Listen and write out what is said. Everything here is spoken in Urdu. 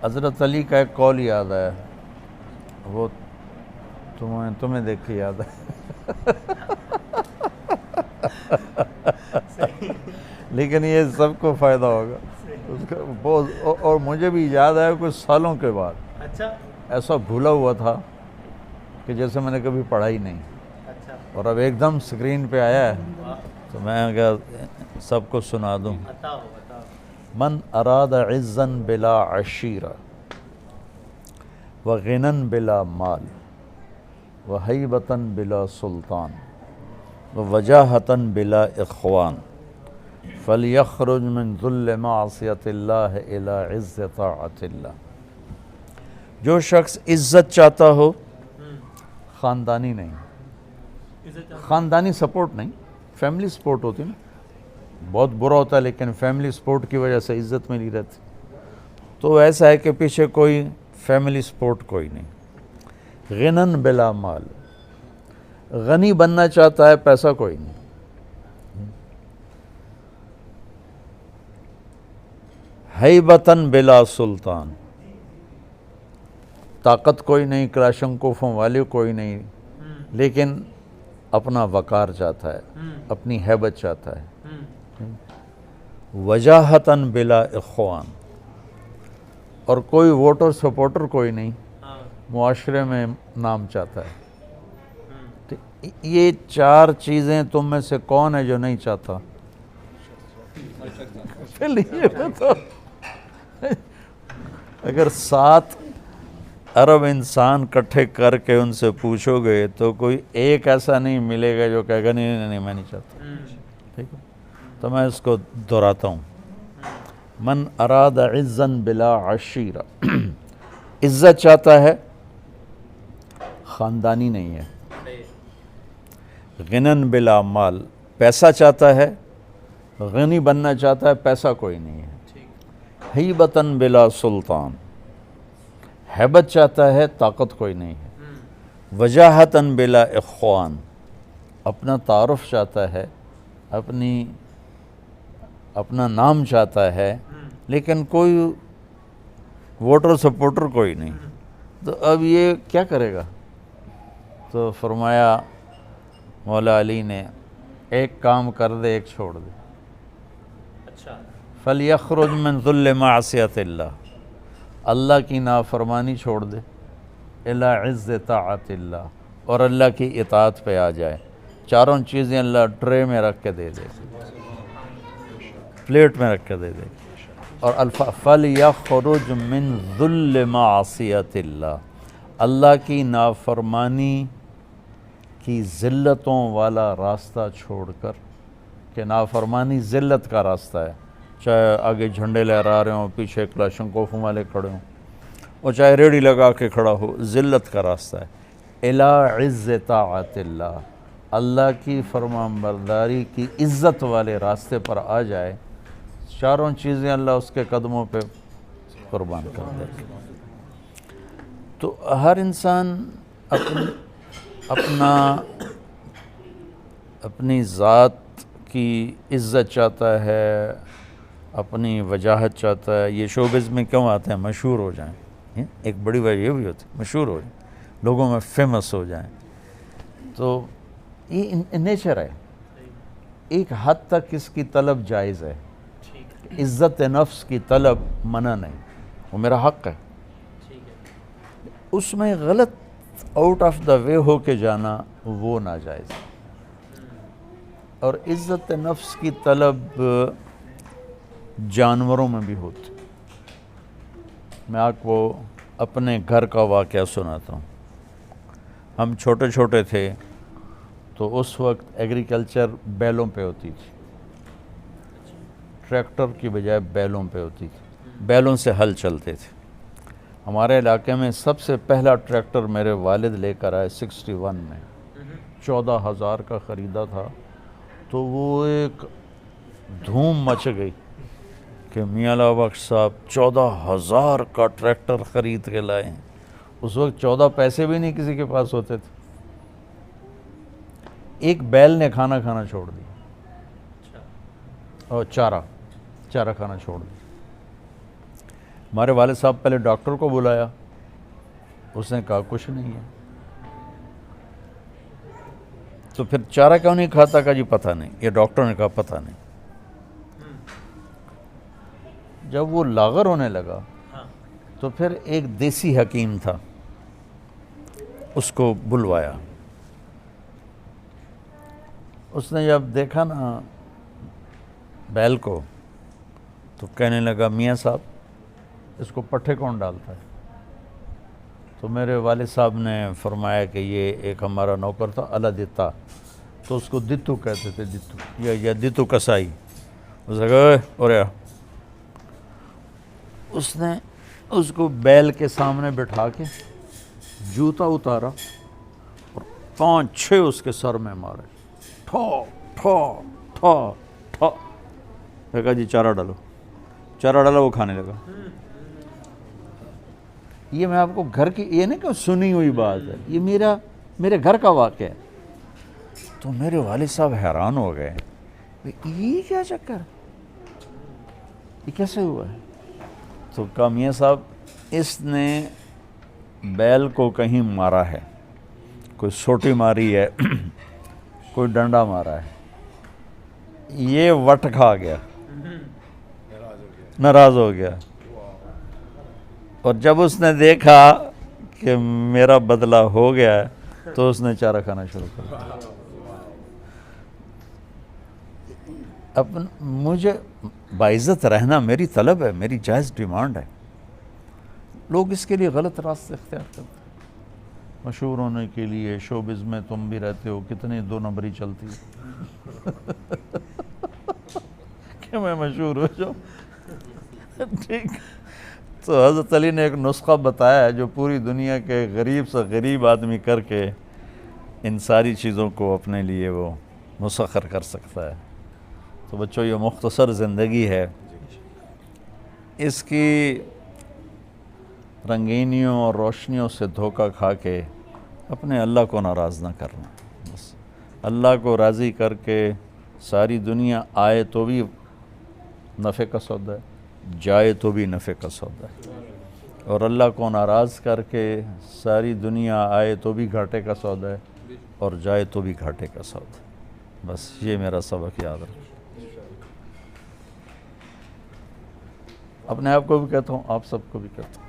حضرت علی کا ایک قول یاد ہے، وہ تمہیں دیکھ کے یاد ہے لیکن یہ سب کو فائدہ ہوگا اس کا بہت، اور مجھے بھی یاد ہے کچھ سالوں کے بعد اچھا ایسا بھولا ہوا تھا کہ جیسے میں نے کبھی پڑھا ہی نہیں، اچھا اور اب ایک دم سکرین پہ آیا ہے تو میں کیا سب کو سنا دوں۔ بتاؤ بتاؤ۔ من اراد عزا بلا عشیرہ وغنا بلا مال وہیبۃ بلا سلطان ووجاہۃ بلا اخوان فلیخرج من ذل معصیۃ اللہ الی عز طاعت اللہ۔ جو شخص عزت چاہتا ہو، خاندانی نہیں، خاندانی سپورٹ نہیں، فیملی سپورٹ ہوتی نا، بہت برا ہوتا ہے لیکن فیملی سپورٹ کی وجہ سے عزت ملی رہتی، تو ایسا ہے کہ پیچھے کوئی فیملی سپورٹ کوئی نہیں۔ غنن بلا مال، غنی بننا چاہتا ہے، پیسہ کوئی نہیں۔ ہیبتن بلا سلطان، طاقت کوئی نہیں، کلاشنکوفوں والے کوئی نہیں، لیکن اپنا وقار چاہتا ہے، اپنی ہیبت چاہتا ہے۔ وجاہتاً بلا اخوان، اور کوئی ووٹر سپورٹر کوئی نہیں، معاشرے میں نام چاہتا ہے۔ تو یہ چار چیزیں تم میں سے کون ہے جو نہیں چاہتا؟ یہ بتاؤ، اگر 7 ارب انسان کٹھے کر کے ان سے پوچھو گے تو کوئی ایک ایسا نہیں ملے گا جو کہے گا نہیں نہیں میں نہیں چاہتا، ٹھیک ہے؟ تو میں اس کو دہراتا ہوں۔ من اراد عزا بلا عشیرہ، عزت چاہتا ہے، خاندانی نہیں ہے۔ غنن بلا مال، پیسہ چاہتا ہے، غنی بننا چاہتا ہے، پیسہ کوئی نہیں ہے۔ ہیبتاً بلا سلطان، ہیبت چاہتا ہے، طاقت کوئی نہیں ہے۔ وجاہتاً بلا اخوان، اپنا تعارف چاہتا ہے، اپنا نام چاہتا ہے، لیکن کوئی ووٹر سپورٹر کوئی نہیں، تو اب یہ کیا کرے گا؟ تو فرمایا مولا علی نے، ایک کام کر دے ایک چھوڑ دے۔ فَلْيَخْرُجْ مِنْ ذُلِّ مَعْصِيَةِ اللَّهِ، اللہ کی نافرمانی چھوڑ دے، اِلَىٰ عِزِّ طَاعَةِ اللَّهِ، اور اللہ کی اطاعت پہ آ جائے۔ چاروں چیزیں اللہ ٹرے میں رکھ کے دے دے، پلیٹ میں رکھ کے دے دے۔ اور فَلْيَخْرُجْ مِنْ ذُلِّ مَعْصِيَةِ اللَّهِ، اللہ کی نافرمانی کی ذلتوں والا راستہ چھوڑ کر، کہ نافرمانی ذلت کا راستہ ہے، چاہے آگے جھنڈے لہرا رہے ہوں، پیچھے کلاشنکوفوں والے کھڑے ہوں، اور چاہے ریڑھی لگا کے کھڑا ہو، ذلت کا راستہ ہے۔ اِلَىٰ عِزِّ طَاعَةِ اللَّهِ، اللہ کی فرمان برداری کی عزت والے راستے پر آ جائے، چاروں چیزیں اللہ اس کے قدموں پہ قربان کر دے۔ تو ہر انسان اپنی ذات کی عزت چاہتا ہے، اپنی وجاہت چاہتا ہے۔ یہ شوبز میں کیوں آتے ہیں؟ مشہور ہو جائیں، ایک بڑی وجہ یہ بھی ہوتی ہے، مشہور ہو جائیں، لوگوں میں فیمس ہو جائیں۔ تو یہ نیچر ہے، ایک حد تک اس کی طلب جائز ہے، عزت نفس کی طلب منع نہیں، وہ میرا حق ہے، اس میں غلط آؤٹ آف دا وے ہو کے جانا وہ ناجائز ہے۔ اور عزت نفس کی طلب جانوروں میں بھی ہوتی۔ میں آپ کو اپنے گھر کا واقعہ سناتا ہوں۔ ہم چھوٹے چھوٹے تھے تو اس وقت ایگریکلچر بیلوں پہ ہوتی تھی، ٹریکٹر کی بجائے بیلوں پہ ہوتی تھی، بیلوں سے ہل چلتے تھے۔ ہمارے علاقے میں سب سے پہلا ٹریکٹر میرے والد لے کر آئے 61 میں، 14,000 کا خریدا تھا، تو وہ ایک دھوم مچ گئی کہ میاں اللہ بخش صاحب 14,000 کا ٹریکٹر خرید کے لائے ہیں۔ اس وقت 14 پیسے بھی نہیں کسی کے پاس ہوتے تھے۔ ایک بیل نے کھانا کھانا چھوڑ دیا، اور چارہ کھانا چھوڑ دیا۔ ہمارے والد صاحب پہلے ڈاکٹر کو بلایا، اس نے کہا کچھ نہیں ہے۔ تو پھر چارہ کیوں نہیں کھاتا؟ کہا جی پتہ نہیں۔ یہ ڈاکٹر نے کہا پتہ نہیں۔ جب وہ لاغر ہونے لگا تو پھر ایک دیسی حکیم تھا، اس کو بلوایا۔ اس نے جب دیکھا نا بیل کو تو کہنے لگا میاں صاحب اس کو پٹھے کون ڈالتا ہے؟ تو میرے والد صاحب نے فرمایا کہ یہ ایک ہمارا نوکر تھا اللہ دیتا، تو اس کو دتو کہتے تھے، دتو یا دتو کسائی۔ اس نے کہا اور اس نے اس کو بیل کے سامنے بٹھا کے جوتا اتارا اور 5-6 اس کے سر میں مارے، ٹھو ٹھو ٹھو ٹھو۔ پھر کہا جی چارہ ڈالو، چارہ ڈالا، وہ کھانے لگا۔ یہ میں آپ کو گھر کی، یہ نہیں کہ سنی ہوئی بات ہے، یہ میرے گھر کا واقعہ ہے۔ تو میرے والد صاحب حیران ہو گئے، یہ کیا چکر، یہ کیسے ہوا ہے؟ تو کہا میاں صاحب اس نے بیل کو کہیں مارا ہے، کوئی سوٹی ماری ہے، کوئی ڈنڈا مارا ہے، یہ وٹ کھا گیا، ناراض ہو گیا، اور جب اس نے دیکھا کہ میرا بدلہ ہو گیا ہے تو اس نے چارہ کھانا شروع کر دیا۔ مجھے باعزت رہنا میری طلب ہے، میری جائز ڈیمانڈ ہے۔ لوگ اس کے لیے غلط راستے اختیار کرتے ہیں، مشہور ہونے کے لیے۔ شوبز میں تم بھی رہتے ہو، کتنی 2 نمبری چلتی ہے کہ میں مشہور ہو جاؤں، ٹھیک۔ تو حضرت علی نے ایک نسخہ بتایا ہے جو پوری دنیا کے غریب سے غریب آدمی کر کے ان ساری چیزوں کو اپنے لیے وہ مسخر کر سکتا ہے۔ تو بچوں یہ مختصر زندگی ہے، اس کی رنگینیوں اور روشنیوں سے دھوکہ کھا کے اپنے اللہ کو ناراض نہ کرنا۔ بس اللہ کو راضی کر کے ساری دنیا آئے تو بھی نفع کا سودا ہے، جائے تو بھی نفع کا سودا ہے، اور اللہ کو ناراض کر کے ساری دنیا آئے تو بھی گھاٹے کا سودا ہے، اور جائے تو بھی گھاٹے کا سودا ہے۔ بس یہ میرا سبق یاد رکھیں۔ اپنے آپ کو بھی کہتا ہوں، آپ سب کو بھی کہتا ہوں۔